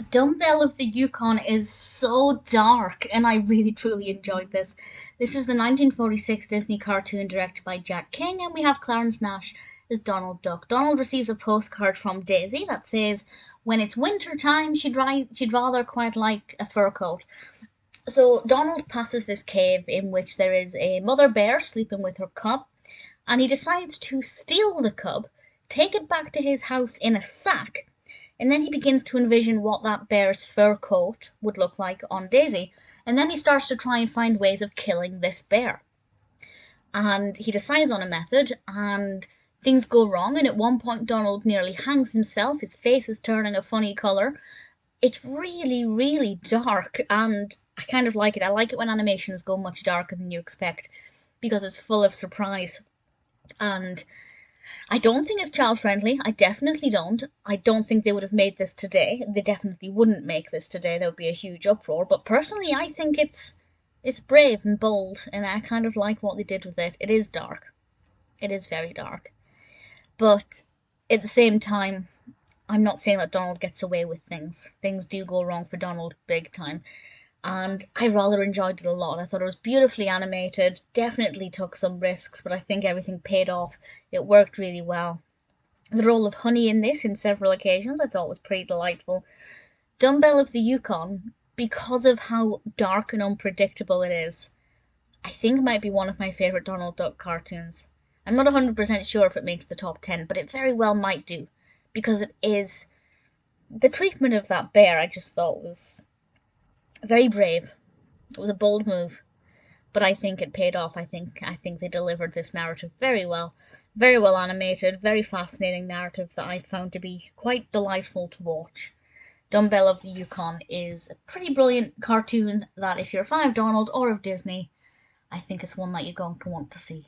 Dumbbell of the Yukon is so dark, and I really truly enjoyed this. This is the 1946 Disney cartoon directed by Jack King, and we have Clarence Nash as Donald Duck. Donald receives a postcard from Daisy that says, when it's winter time, she'd rather quite like a fur coat. So Donald passes this cave in which there is a mother bear sleeping with her cub, and he decides to steal the cub, take it back to his house in a sack, and then he begins to envision what that bear's fur coat would look like on Daisy. And then he starts to try and find ways of killing this bear. And he decides on a method, and things go wrong. And at one point, Donald nearly hangs himself. His face is turning a funny colour. It's really, really dark, and I kind of like it. I like it when animations go much darker than you expect because it's full of surprise. And I don't think it's child friendly. I definitely don't. I don't think they would have made this today. They definitely wouldn't make this today. There would be a huge uproar. But personally, I think it's brave and bold, and I kind of like what they did with it. It is dark. It is very dark. But at the same time, I'm not saying that Donald gets away with things. Things do go wrong for Donald big time. And I rather enjoyed it a lot. I thought it was beautifully animated, definitely took some risks, but I think everything paid off. It worked really well. The role of Honey in this, in several occasions, I thought was pretty delightful. Dumbbell of the Yukon, because of how dark and unpredictable it is, I think might be one of my favourite Donald Duck cartoons. I'm not 100% sure if it makes the top 10, but it very well might do, because it is... The treatment of that bear I just thought was very brave. It was a bold move, but I think it paid off. I think they delivered this narrative very well. Very well animated, very fascinating narrative that I found to be quite delightful to watch. Dumbbell of the Yukon is a pretty brilliant cartoon that if you're a fan of Donald or of Disney, I think it's one that you're going to want to see.